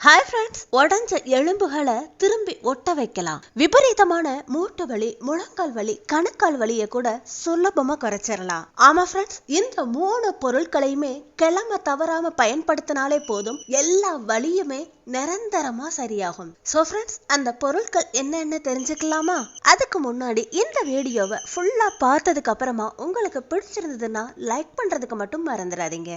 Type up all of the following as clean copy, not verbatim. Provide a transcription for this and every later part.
Hi friends, உடஞ்ச எலும்புகளை திரும்பி ஒட்ட வைக்கலாம். விபரீதமான மூட்டு வலி, முழங்கால் வலி, கணுக்கால் வலியை கூட சுலபமா குறைச்சிடலாம். ஆமா ஃப்ரெண்ட்ஸ், இந்த 3 பொருட்களையுமே கிழமை தவறாம பயன்படுத்தினாலே போதும், எல்லா வலியுமே நிரந்தரமா சரியாகும். சோ ஃப்ரெண்ட்ஸ், அந்த பொருட்கள் என்னன்னு தெரிஞ்சுக்கலாமா? அதுக்கு முன்னாடி இந்த வீடியோவை ஃபுல்லா பார்த்ததுக்கு அப்புறமா உங்களுக்கு பிடிச்சிருந்ததுன்னா லைக் பண்றதுக்கு மட்டும் மறந்துடாதீங்க.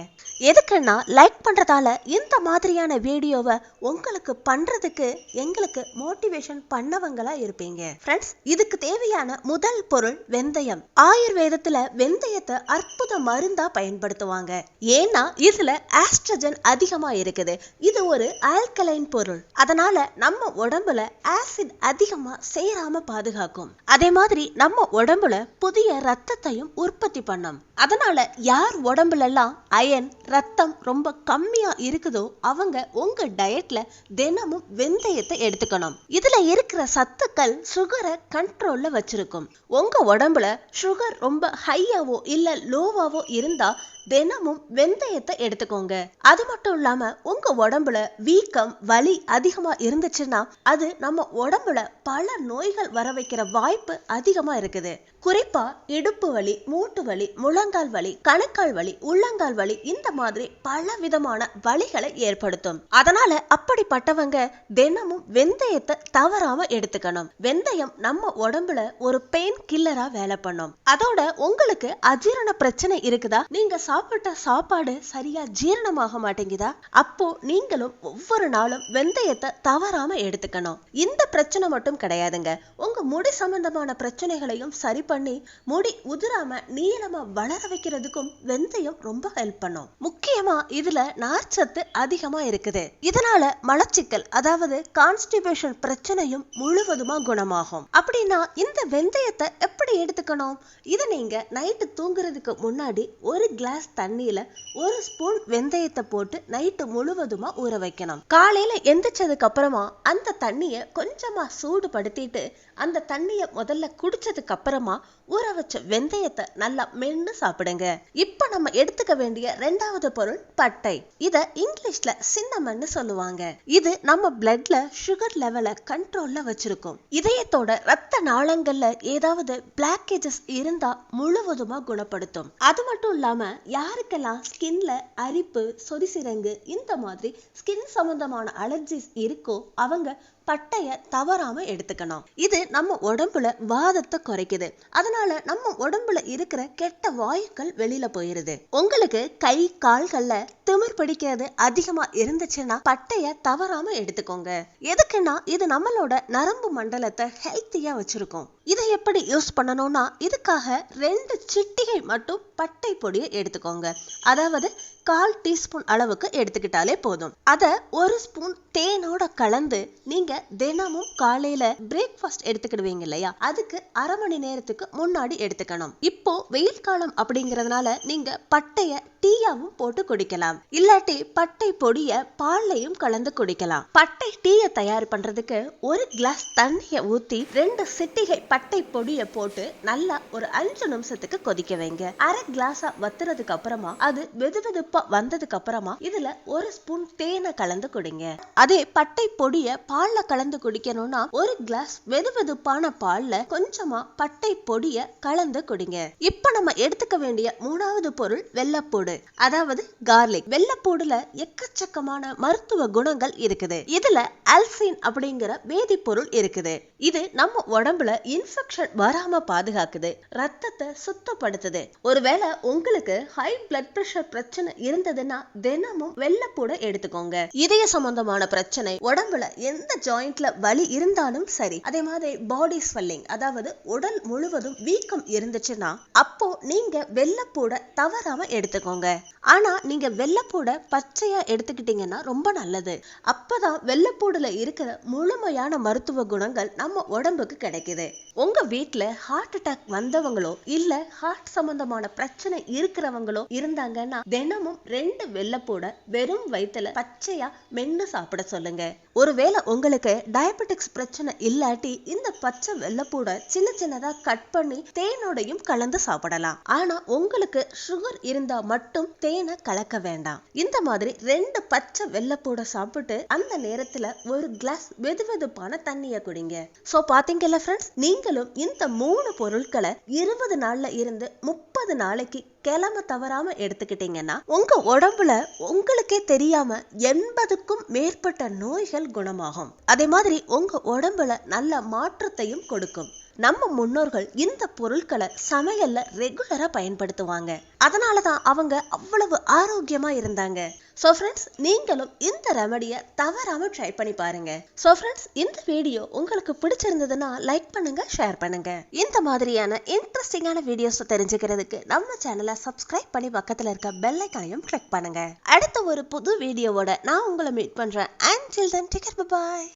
எதுக்குன்னா, லைக் பண்றதால இந்த மாதிரியான வீடியோவை உங்களுக்கு பண்றதுக்கு எங்களுக்கு மோட்டிவேஷன் பண்ணவங்களா இருப்பீங்க. ஃப்ரெண்ட்ஸ், இதுக்கு தேவையான முதல் பொருள் வெந்தயம். ஆயுர்வேதத்துல வெந்தயத்தை அற்புத மருந்தா பயன்படுத்துவாங்க. ஏன்னா இதுல ஆஸ்ட்ரஜன் அதிகமா இருக்குது. இது ஒரு ஆல்கலைன் பொருள். அதனால நம்ம உடம்புல ஆசிட் அதிகமா சேராம பாதுகாக்கும். அதே மாதிரி நம்ம உடம்புல புதிய ரத்தத்தையும் உற்பத்தி பண்ணும். அதனால யார் உடம்புல எல்லாம் அயன் ரத்தம் ரொம்ப கம்மியா இருக்குதோ அவங்க உங்க டயட்ல தினமும் வெந்தயத்தை எடுத்துக்கணும். இதுல இருக்கிற சத்துக்கள் சுகரை கண்ட்ரோல்ல வச்சிருக்கும். உங்க உடம்புல சுகர் ரொம்ப ஹையாவோ இல்ல லோவாவோ இருந்தா தினமும் வெந்தயத்தை எடுத்துக்கோங்க. அது மட்டும் இல்லாம உங்க உடம்புல வீக்கம் வலி அதிகமா இருந்துச்சுன்னா அது நம்ம உடம்புல பல நோய்கள் வர வைக்கிற வாய்ப்பு அதிகமா இருக்குது. குறிப்பா இடுப்பு வலி, மூட்டு வலி, முழங்கால் வலி, கணுக்கால் வலி, உள்ளங்கால் வலி, இந்த மாதிரி பல விதமான வலிகளை ஏற்படுத்தும். அதனால அப்படிப்பட்டவங்க தினமும் வெந்தயத்தை தவறாம எடுத்துக்கணும். வெந்தயம் நம்ம உடம்புல ஒரு பெயின் கில்லரா வேலை பண்ணும். அதோட உங்களுக்கு அஜீரண பிரச்சனை இருக்குதா? நீங்க சாப்பிட்ட சாப்பாடு சரியா ஜீரணமாக மாட்டேங்குதா? அப்போ நீங்களும் ஒவ்வொரு நாளும் வெந்தயத்தை தவறாம எடுத்துக்கணும். இந்த பிரச்சனை மட்டும் கிடையாதுங்க, உங்க முடி சம்பந்தமான பிரச்சனைகளையும் சரி பண்ணி முடி உதிராம நீளமா வளர வைக்கிறதுக்கும் வெந்தயம் ரொம்ப ஹெல்ப் பண்ணும். முக்கியமா இதுல நார்ச்சத்து அதிகமா இருக்குது. இதனால மலச்சிக்கல், அதாவது கான்ஸ்டிபேஷன் பிரச்சனையும் முழுவதுமா குணமாகும். அப்படின்னா இந்த வெந்தயத்தை எப்படி எடுத்துக்கணும்? இதை நீங்க நைட்டு தூங்குறதுக்கு முன்னாடி ஒரு கிளாஸ் தண்ணியில 1 ஸ்பூன் வெந்தயத்தை போட்டு நைட்டு முழுவதுமா ஊற வைக்கணும். காலையில எந்திரிச்சதுக்கு அப்புறமா அந்த தண்ணிய கொஞ்சமா சூடுபடுத்திட்டு அந்த தண்ணிய முதல்ல குடிச்சதுக்கு அப்புறமா ஊற வச்ச வெந்தயத்தை நல்லா மென்னு சாப்பிடுங்க. இப்ப நம்ம எடுத்துக்க வேண்டிய 2வது பொருள் பட்டை. இத இங்கிலீஷ்ல சின்னமன்னு சொல்லுவாங்க. இது நம்ம பிளட்ல சுகர் லெவலை கண்ட்ரோல்ல வச்சிருக்கும். இதயத்தோட ரத்த நாளங்கள்ல ஏதாவது பிளாக்கேஜஸ் இருந்தா முழுவதுமா குணப்படுத்தும். அது மட்டும் இல்லாம யாருக்கெல்லாம் ஸ்கின்ல அரிப்பு, சொரிசிரங்கு, இந்த மாதிரி ஸ்கின் சம்பந்தமான அலர்ஜிஸ் இருக்கோ அவங்க பட்டைய தவறாம எடுத்துக்கணும். இது நம்ம உடம்புல வாதத்தை குறைக்குது. அதனால நம்ம உடம்புல இருக்கிற கெட்ட வாயுக்கள் வெளியில போயிருது. உங்களுக்கு கை கால்கள்ல திமிர் பிடிக்கிறது அதிகமா இருந்துச்சுன்னா பட்டைய தவறாம எடுத்துக்கோங்க. எதுக்குன்னா இது நம்மளோட நரம்பு மண்டலத்தை ஹெல்த்தியா வச்சிருக்கும். இதை எப்படி யூஸ் பண்ணணும்னா, இதுக்காக 2 சிட்டிகை மட்டும் பட்டை பொடியை எடுத்துக்கோங்க. அதாவது 1/4 டீஸ்பூன் அளவுக்கு எடுத்துக்கிட்டாலே போதும். அத 1 ஸ்பூன் தேனோட கலந்து நீங்க தினமும் காலையில பிரேக்ஃபாஸ்ட் எடுத்துக்கிடுவீங்க இல்லையா, அதுக்கு 1/2 மணி நேரத்துக்கு முன்னாடி எடுத்துக்கணும். இப்போ வெயில் காலம் அப்படிங்கறதுனால நீங்க பட்டைய டீயாவும் போட்டு குடிக்கலாம். இல்லாட்டி பட்டை பொடிய பால்லையும் கலந்து குடிக்கலாம். பட்டை டீயை தயார் பண்றதுக்கு 1 கிளாஸ் தண்ணிய ஊத்தி 2 சிட்டிகை பட்டை பொடியை போட்டு நல்லா ஒரு 5 நிமிஷத்துக்கு கொதிக்க வைங்க. 1/2 கிளாஸா வத்துறதுக்கு அப்புறமா அது வெதுவெதுப்பா வந்ததுக்கு அப்புறமா இதுல 1 ஸ்பூன் தேனை கலந்து குடிங்க. அதே பட்டை பொடிய பால்ல கலந்து குடிக்கணும்னா 1 கிளாஸ் வெதுவெதுப்பான பால்ல கொஞ்சமா பட்டை பொடிய கலந்து குடிங்க. இப்ப நம்ம எடுத்துக்க வேண்டிய 3வது பொருள் வெள்ளப்பூடு, அதாவது கார்லிக். வெள்ளப்பூடுல எக்கச்சக்கமான மருத்துவ குணங்கள் இருக்குது. இதுல ஆல்சின் அப்படிங்கிற வேதிப்பொருள் இருக்குது. இது நம்ம உடம்புல இன்ஃபெக்ஷன் வராம பாதுகாக்குது, ரத்தத்தை சுத்தப்படுத்துது. ஒருவேளை உங்களுக்கு ஹை பிளட் பிரஷர் பிரச்சனை இருந்ததுன்னா தினமும் வெள்ளப்பூட எடுத்துக்கோங்க. இதய சம்பந்தமான பிரச்சனை, உடம்புல எந்த ஜாயிண்ட்ல வலி இருந்தாலும் சரி, அதே மாதிரி பாடி ஸ்வெல்லிங், அதாவது உடல் முழுவதும் வீக்கம் இருந்துச்சுன்னா அப்போ நீங்க வெள்ளப்பூட தவறாம எடுத்துக்கோங்க. ஆனா நீங்க வெள்ளப்பூட பச்சையா எடுத்துக்கிட்டீங்கன்னா ரொம்ப நல்லது. அப்பதான் வெள்ளப்பூடுல இருக்கிற முழுமையான மருத்துவ குணங்கள் நம்ம உடம்புக்கு கிடைக்குது. உங்க வீட்ல ஹார்ட் அட்டாக் வந்தவங்களோ இல்ல ஹார்ட் சம்பந்தமான பிரச்சனை இருக்கிறவங்களோ இருந்தாங்கன்னா தினமும் 2 வெள்ளைப்பூட வெறும் வயித்துல பச்சையா மென்னு சாப்பிட சொல்லுங்க. ஒருவேளை உங்களுக்கு டயபெட்டிக்ஸ் பிரச்சனை இல்லாட்டி இந்த பச்சை வெள்ளைப்பூட சின்ன சின்னதா கட் பண்ணி தேனோடையும் கலந்து சாப்பிடலாம். ஆனா உங்களுக்கு சுகர் இருந்தா மட்டும் தேனை கலக்க வேண்டாம். இந்த மாதிரி 2 பச்சை வெள்ளைப்பூட சாப்பிட்டு அந்த நேரத்துல ஒரு கிளாஸ் வெதுவெதுப்பான தண்ணிய குடிங்க. சோ பாத்தீங்கல்ல ஃப்ரெண்ட்ஸ், நீங்களும் இந்த 3 பொருட்களை 20 நாள்ல இருந்து 30 நாளைக்கு கிழமை தவறாம எடுத்துக்கிட்டீங்கன்னா உங்க உடம்புல உங்களுக்கே தெரியாம 80க்கும் மேற்பட்ட நோய்கள் குணமாகும். அதே மாதிரி உங்க உடம்புல நல்ல மாற்றத்தையும் கொடுக்கும். நம்ம முன்னோர்கள் இந்த பொருட்களை சமையல்ல ரெகுலரா பயன்படுத்துவாங்க. அதனாலதான் அவங்க அவ்வளவு ஆரோக்கியமா இருந்தாங்க. சோ ஃப்ரெண்ட்ஸ், நீங்களும் இந்த ரெமடியை தவறாம ட்ரை பண்ணி பாருங்க. சோ ஃப்ரெண்ட்ஸ், இந்த வீடியோ உங்களுக்கு பிடிச்சிருந்ததுன்னா லைக் பண்ணுங்க, ஷேர் பண்ணுங்க. இந்த மாதிரியான இன்ட்ரெஸ்டிங்கான வீடியோஸ் தெரிஞ்சுக்கிறதுக்கு நம்ம சேனலை சப்ஸ்கிரைப் பண்ணி பக்கத்துல இருக்க பெல் ஐகானையும் கிளிக் பண்ணுங்க. அடுத்த ஒரு புது வீடியோவோட நான் உங்களை மீட் பண்றேன். Until then, take care, bye bye.